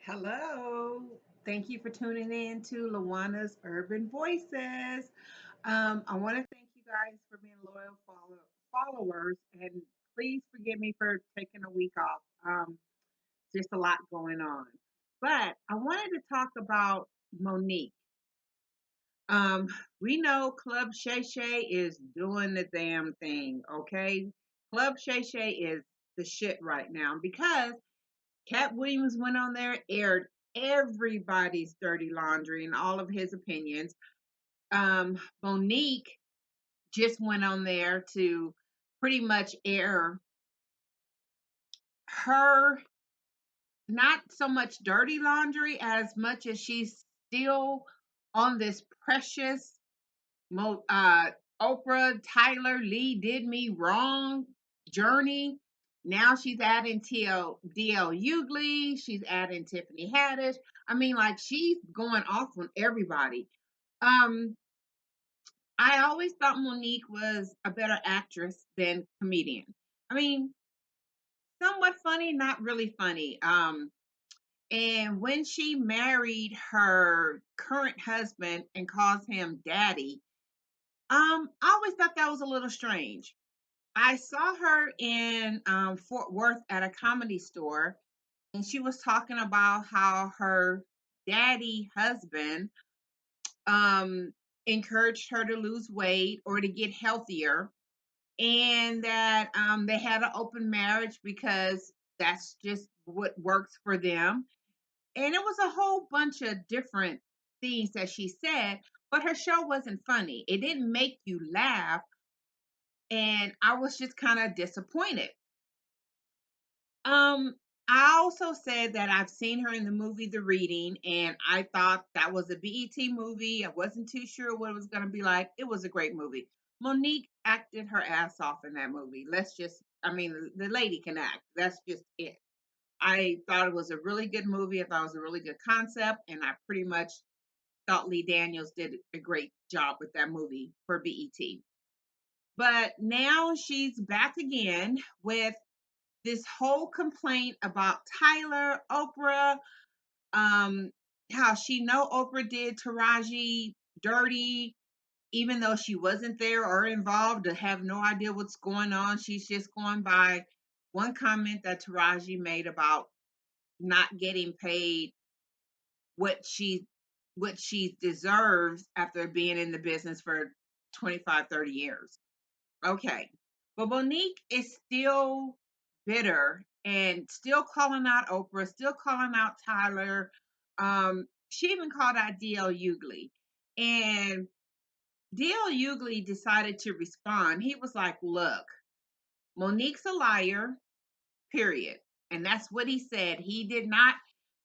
Hello. Thank you for tuning in to Lawana's Urban Voices. I want to thank you guys for being loyal followers, and please forgive me for taking a week off. Just a lot going on. But I wanted to talk about Monique. Um, we know Club Shay Shay is doing the damn thing, okay? Club Shay Shay is the shit right now because Cat Williams went on there, aired everybody's dirty laundry and all of his opinions. Monique just went on there to pretty much air her not so much dirty laundry as much as she's still on this precious Oprah Tyler Lee did me wrong journey. Now she's adding DL Hughley. She's adding Tiffany Haddish. I mean, like she's going off on everybody. Um, I always thought Monique was a better actress than comedian. I mean, somewhat funny, not really funny. And when she married her current husband and calls him daddy, I always thought that was a little strange. I saw her in Fort Worth at a comedy store, and she was talking about how her daddy husband um, encouraged her to lose weight or to get healthier, and that they had an open marriage because that's just what works for them. And it was a whole bunch of different things that she said, but her show wasn't funny. It didn't make you laugh, and I was just kind of disappointed. Um, I also said that I've seen her in the movie The Reading, and I thought that was a BET movie. I wasn't too sure what it was going to be like. It was a great movie. Monique acted her ass off in that movie. I mean, the lady can act. That's just it. I thought it was a really good movie. I thought it was a really good concept, and I pretty much thought Lee Daniels did a great job with that movie for BET. But now she's back again with this whole complaint about Tyler, Oprah, um, how she know Oprah did Taraji dirty, even though she wasn't there or involved, to have no idea what's going on. She's just going by one comment that Taraji made about not getting paid what she deserves after being in the business for 25, 30 years. Okay. But Monique is still bitter and still calling out Oprah, still calling out Tyler. She even called out DL Hughley. And DL Hughley decided to respond. He was like, look, Monique's a liar, period. And that's what he said. He did not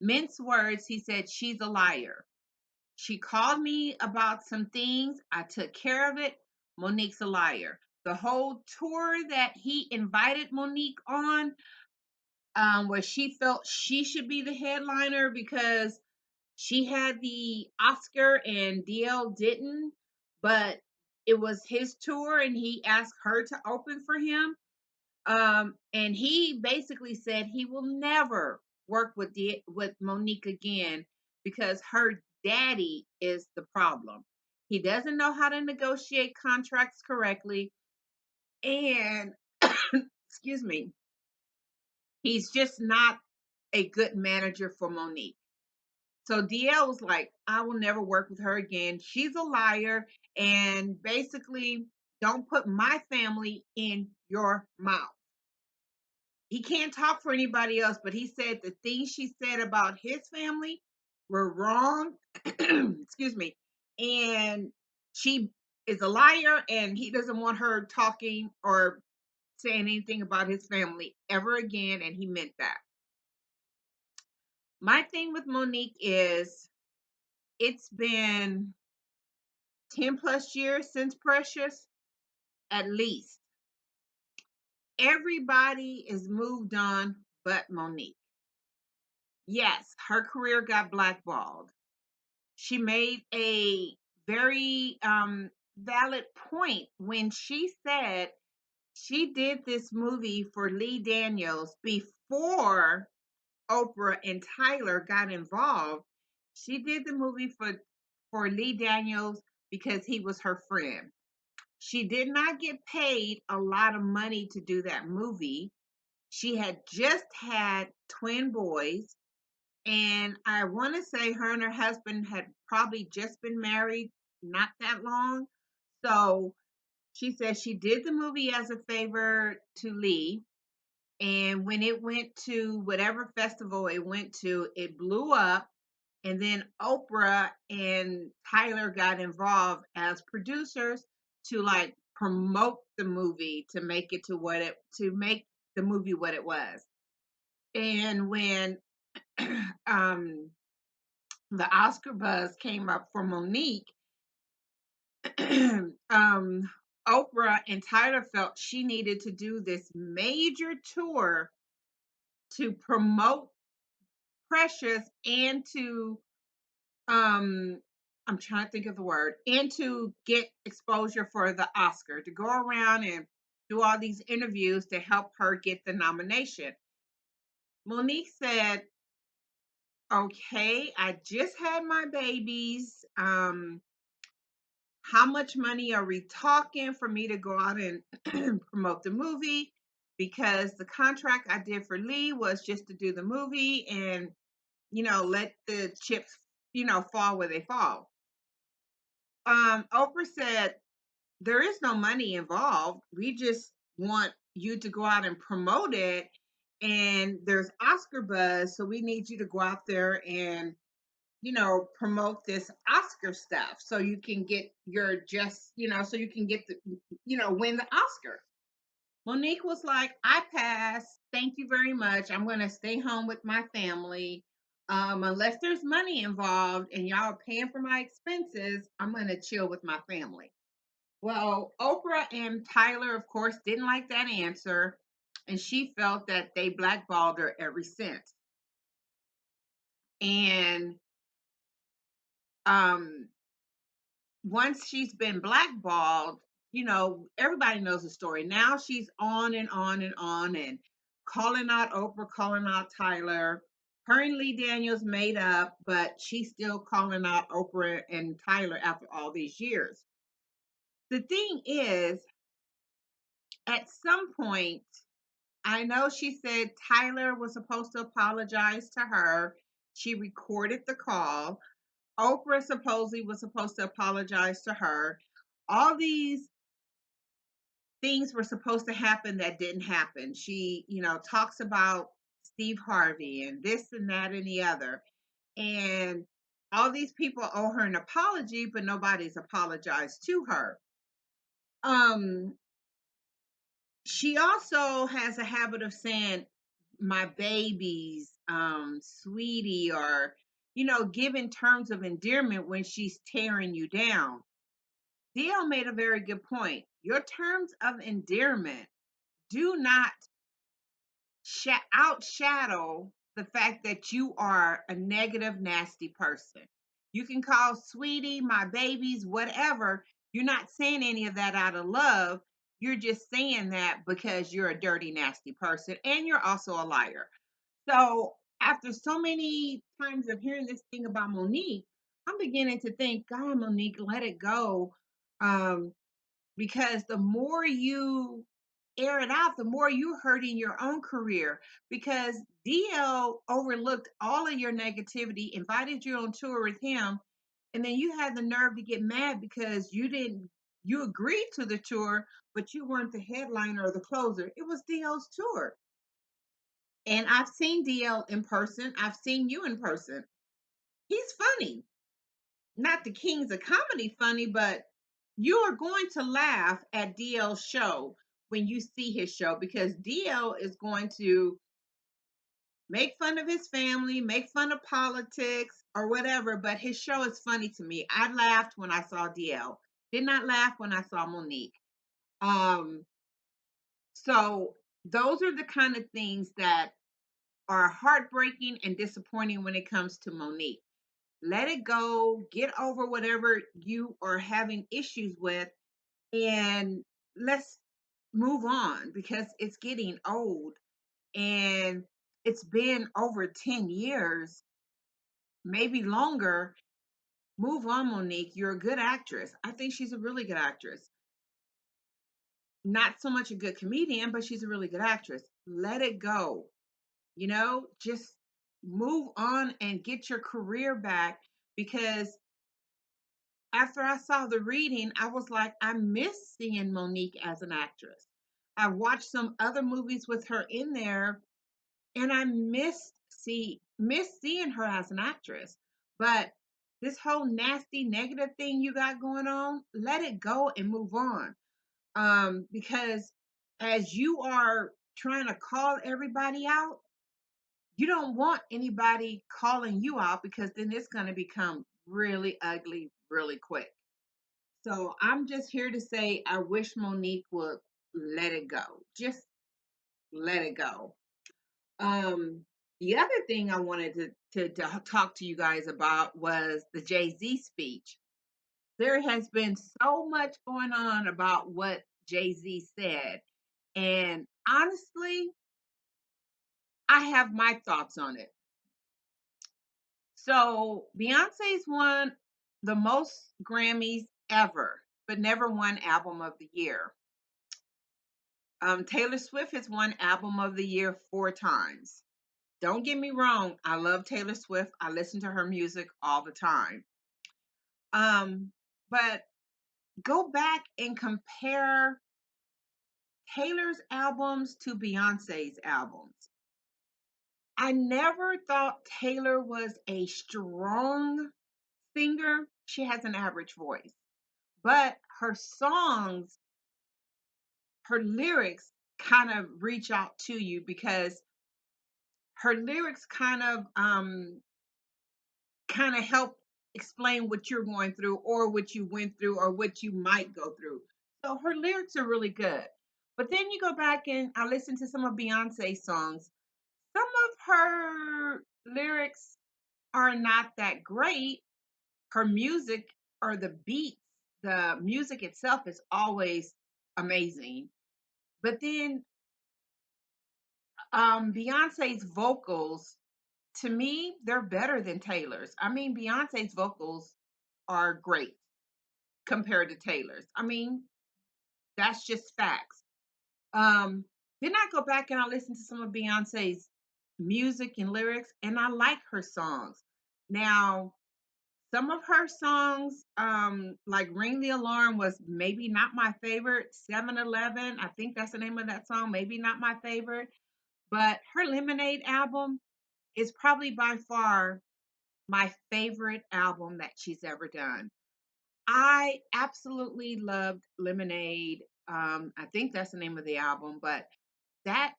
mince words. He said, she's a liar. She called me about some things. I took care of it. Monique's a liar. The whole tour that he invited Monique on, where she felt she should be the headliner because she had the Oscar and DL didn't, but it was his tour and he asked her to open for him. And he basically said he will never work with Monique again because her daddy is the problem. He doesn't know how to negotiate contracts correctly, and excuse me, he's just not a good manager for Monique. So DL was like, I will never work with her again. She's a liar, and basically, don't put my family in your mouth. He can't talk for anybody else, but he said the things she said about his family were wrong. Excuse me. And she is a liar, and he doesn't want her talking or saying anything about his family ever again. And he meant that. My thing with Monique is it's been 10 plus years since Precious, at least. Everybody is moved on but Monique. Yes, her career got blackballed. She made a very valid point when she said she did this movie for Lee Daniels before Oprah and Tyler got involved, she did the movie for Lee Daniels because he was her friend. She did not get paid a lot of money to do that movie. She had just had twin boys, and I want to say her and her husband had probably just been married not that long. So she said she did the movie as a favor to Lee. And when it went to whatever festival it went to, it blew up. And then Oprah and Tyler got involved as producers to like promote the movie to make it to make the movie what it was. And when um the Oscar buzz came up for Monique, um Oprah and Tyler felt she needed to do this major tour to promote Precious and to um I'm trying to think of the word, and to get exposure for the Oscar, to go around and do all these interviews to help her get the nomination. Monique said, okay, I just had my babies. How much money are we talking for me to go out and promote the movie? Because the contract I did for Lee was just to do the movie and, let the chips, fall where they fall. Oprah said, there is no money involved. We just want you to go out and promote it. And there's Oscar buzz. So we need you to go out there and, promote this Oscar stuff so you can get so you can get win the Oscar. Monique was like, I pass. Thank you very much. I'm going to stay home with my family. Unless there's money involved and y'all are paying for my expenses, I'm going to chill with my family. Well, Oprah and Tyler, of course, didn't like that answer, and she felt that they blackballed her ever since. And um, once she's been blackballed, everybody knows the story. Now she's on and on and on and calling out Oprah, calling out Tyler. Her and Lee Daniels made up, but she's still calling out Oprah and Tyler after all these years. The thing is, at some point, I know she said Tyler was supposed to apologize to her. She recorded the call. Oprah supposedly was supposed to apologize to her. All these things were supposed to happen that didn't happen. She, talks about Steve Harvey and this and that and the other. And all these people owe her an apology, but nobody's apologized to her. Um, she also has a habit of saying my babies, sweetie, or giving terms of endearment when she's tearing you down. DL made a very good point. Your terms of endearment do not outshadow the fact that you are a negative, nasty person. You can call sweetie, my babies, whatever. You're not saying any of that out of love. You're just saying that because you're a dirty, nasty person and you're also a liar. So, after so many times of hearing this thing about Monique, I'm beginning to think, God, Monique, let it go. Um, because the more you air it out, the more you're hurting your own career. Because DL overlooked all of your negativity, invited you on tour with him, and then you had the nerve to get mad because you agreed to the tour, but you weren't the headliner or the closer. It was DL's tour. And I've seen DL in person. I've seen you in person. He's funny. Not the kings of comedy funny, but you are going to laugh at DL's show when you see his show because DL is going to make fun of his family, make fun of politics or whatever, but his show is funny to me. I laughed when I saw DL. Did not laugh when I saw Monique. Um, so those are the kind of things that are heartbreaking and disappointing when it comes to Monique. Let it go, get over whatever you are having issues with, and let's move on because it's getting old. And It's been over 10 years, maybe longer. Move on, Monique. You're a good actress. I think she's a really good actress. Not so much a good comedian, but she's a really good actress. Let it go. Just move on and get your career back, because after I saw the reading, I was like, I miss seeing Monique as an actress. I watched some other movies with her in there, and I miss seeing her as an actress. But this whole nasty negative thing you got going on, let it go and move on. Because as you are trying to call everybody out, you don't want anybody calling you out, because then it's going to become really ugly really quick. So I'm just here to say I wish Monique would let it go. Just let it go. Um, the other thing I wanted to talk to you guys about was the Jay-Z speech. There has been so much going on about what Jay-Z said. And honestly, I have my thoughts on it. So Beyonce's won the most Grammys ever, but never won Album of the Year. Taylor Swift has won Album of the Year 4 times. Don't get me wrong, I love Taylor Swift. I listen to her music all the time. But go back and compare Taylor's albums to Beyonce's albums. I never thought Taylor was a strong singer. She has an average voice, but her songs, her lyrics kind of reach out to you, because her lyrics kind of help explain what you're going through, or what you went through, or what you might go through. So her lyrics are really good. But then you go back and I listen to some of Beyonce's songs. Some of her lyrics are not that great. Her music, or the beats, the music itself is always amazing. But then Beyonce's vocals, to me, they're better than Taylor's. I mean, Beyonce's vocals are great compared to Taylor's. I mean, that's just facts. Um, then I go back and I listen to some of Beyonce's music and lyrics, and I like her songs. Now, some of her songs, like Ring the Alarm, was maybe not my favorite. 7-Eleven, I think that's the name of that song, maybe not my favorite. But her Lemonade album is probably by far my favorite album that she's ever done. I absolutely loved Lemonade. I think that's the name of the album, but that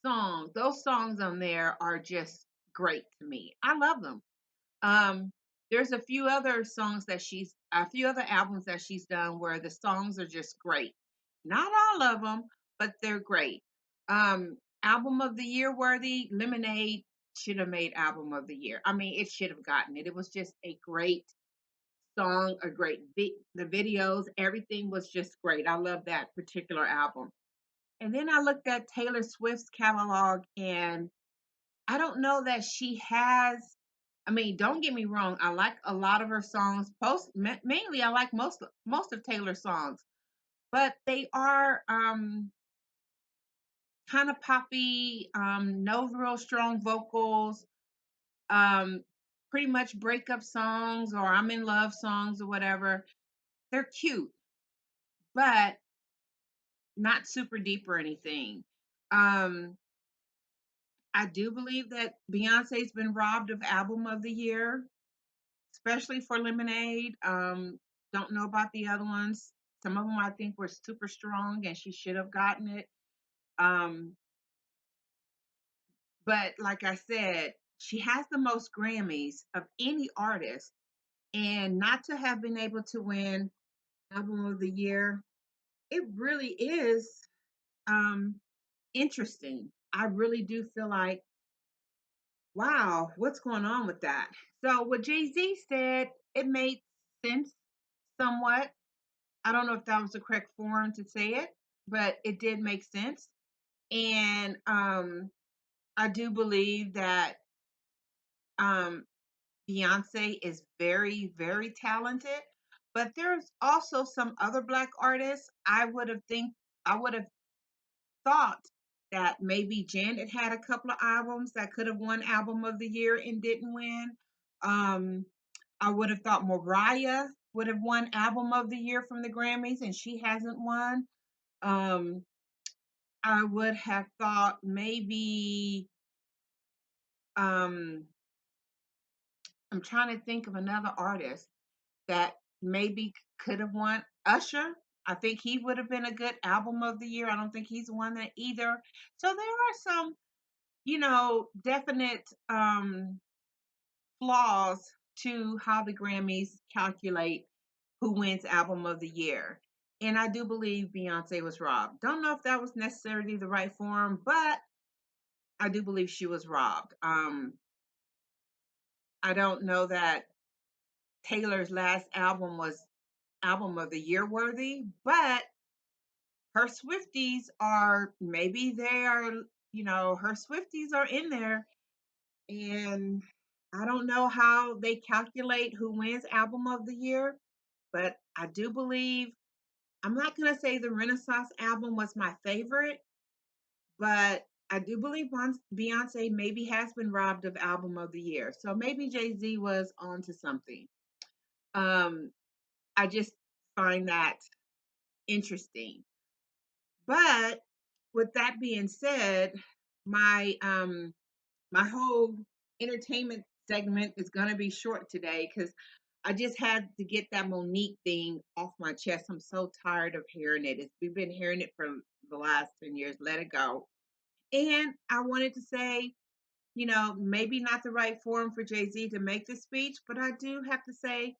those songs on there are just great to me. I love them. Um, there's a few other albums that she's done where the songs are just great. Not all of them, but they're great. Album of the year worthy, Lemonade should have made album of the year. I mean, it should have gotten it. It was just a great song, the videos, everything was just great. I love that particular album. And then I looked at Taylor Swift's catalog, and I don't know that she has. I mean, don't get me wrong. I like a lot of her songs. Mainly, I like most of Taylor's songs, but they are kind of poppy. No real strong vocals. Um, Pretty much breakup songs, or I'm in love songs, or whatever. They're cute, but not super deep or anything. Um, I do believe that Beyonce's been robbed of album of the year, especially for Lemonade. Don't know about the other ones. Some of them I think were super strong, and she should have gotten it. Um, but like I said, she has the most Grammys of any artist, and not to have been able to win album of the year, it really is um, interesting. I really do feel like, wow, what's going on with that? So what Jay-Z said, it made sense somewhat. I don't know if that was the correct form to say it, but it did make sense. And I do believe that um, Beyonce is very, very talented, but there's also some other black artists I would have thought that maybe Janet had a couple of albums that could have won album of the year and didn't win. Um, I would have thought Mariah would have won album of the year from the Grammys and she hasn't won. Um, I would have thought maybe um, I'm trying to think of another artist that maybe could have won. Usher. I think he would have been a good album of the year. I don't think he's won that either. So there are some, definite flaws to how the Grammys calculate who wins album of the year. And I do believe Beyonce was robbed. Don't know if that was necessarily the right form, but I do believe she was robbed. I don't know that Taylor's last album was album of the year worthy, but her Swifties are maybe they are, her Swifties are in there. And I don't know how they calculate who wins album of the year, but I do believe I'm not going to say the Renaissance album was my favorite, but I do believe Beyonce maybe has been robbed of album of the year. So maybe Jay-Z was onto something. Um, I just find that interesting. But with that being said, my my whole entertainment segment is going to be short today because I just had to get that Monique thing off my chest. I'm so tired of hearing it. We've been hearing it for the last 10 years. Let it go. And I wanted to say, maybe not the right forum for Jay Z to make the speech, but I do have to say,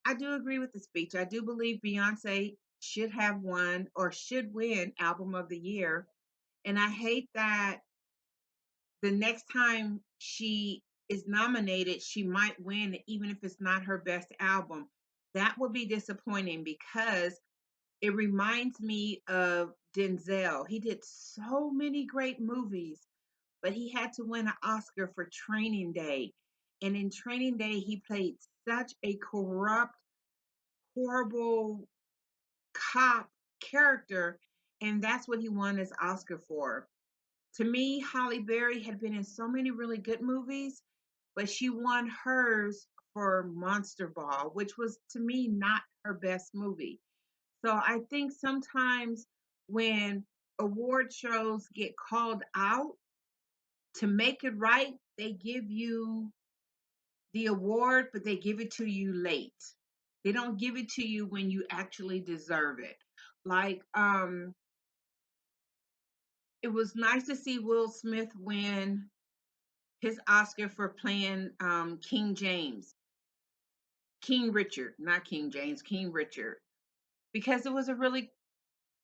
I do agree with the speech. I do believe Beyonce should have won or should win Album of the Year. And I hate that the next time she is nominated, she might win, even if it's not her best album. That would be disappointing because it reminds me of Denzel. He did so many great movies, but he had to win an Oscar for Training Day. And in Training Day, he played such a corrupt, horrible cop character. And that's what he won his Oscar for. To me, Holly Berry had been in so many really good movies, but she won hers for Monster Ball, which was to me not her best movie. So I think sometimes when award shows get called out to make it right, they give you the award, but they give it to you late. They don't give it to you when you actually deserve it. Like, it was nice to see Will Smith win his Oscar for playing King James, King Richard, not King James, King Richard, because it was a really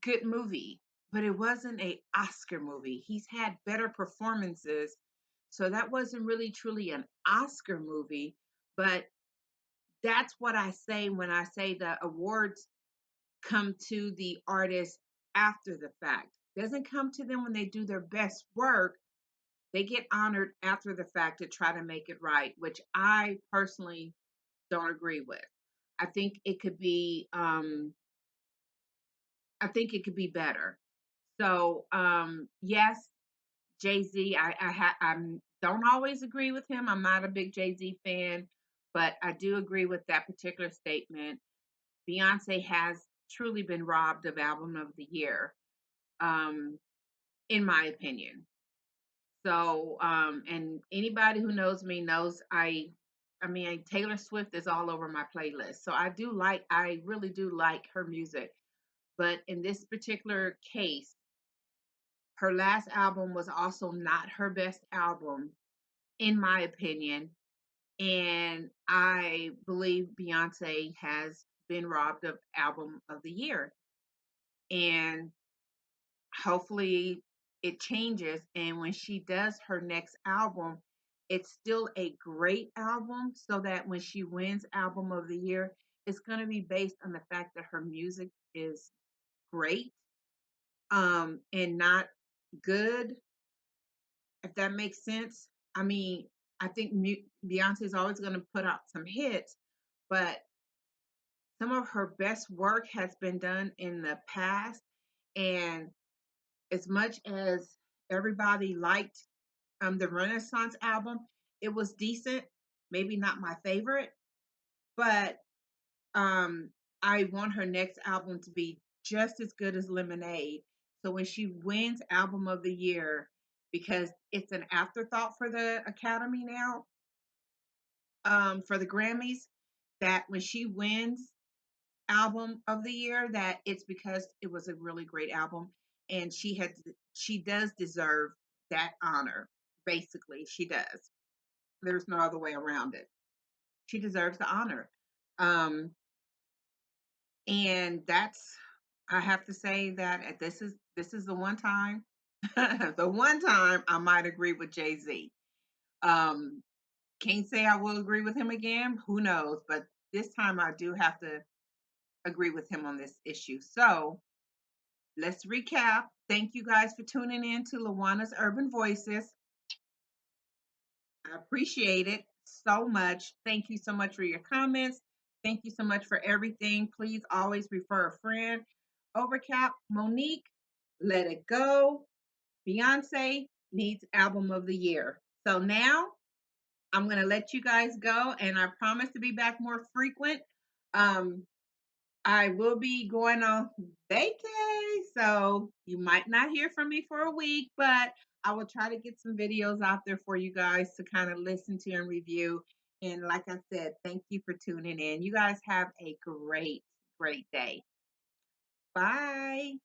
good movie, but it wasn't a Oscar movie. He's had better performances, so that wasn't really truly an Oscar movie. But that's what I say when I say the awards come to the artist after the fact. It doesn't come to them when they do their best work. They get honored after the fact to try to make it right, which I personally don't agree with. I think it could be I think it could be better. So yes, Jay Z. I'm don't always agree with him. I'm not a big Jay Z fan, but I do agree with that particular statement. Beyonce has truly been robbed of album of the year, um, in my opinion. So, and anybody who knows me knows I mean, Taylor Swift is all over my playlist. So I really do like her music. But in this particular case, her last album was also not her best album, in my opinion. And I believe Beyonce has been robbed of album of the year. And hopefully it changes. And when she does her next album, it's still a great album so that when she wins album of the year, it's going to be based on the fact that her music is great, and not good. if that makes sense. I mean, I think Beyonce is always going to put out some hits, but some of her best work has been done in the past. And as much as everybody liked the Renaissance album, it was decent. Maybe not my favorite, but um, I want her next album to be just as good as Lemonade. So when she wins Album of the Year, because it's an afterthought for the Academy now, for the Grammys, that when she wins Album of the Year, that it's because it was a really great album, and she does deserve that honor. Basically, she does. There's no other way around it. She deserves the honor. Um, and that's I have to say that this is the one time the one time I might agree with Jay-Z. Um, can't say I will agree with him again. Who knows? But this time I do have to agree with him on this issue. So let's recap. Thank you guys for tuning in to Lawana's Urban Voices. I appreciate it so much. Thank you so much for your comments. Thank you so much for everything. Please always refer a friend. Overcap, Monique, Let It Go. Beyonce needs Album of the Year. So now I'm going to let you guys go, and I promise to be back more frequent. Um, I will be going on vacay, so you might not hear from me for a week, but I will try to get some videos out there for you guys to kind of listen to and review. And like I said, thank you for tuning in. You guys have a great, great day. Bye.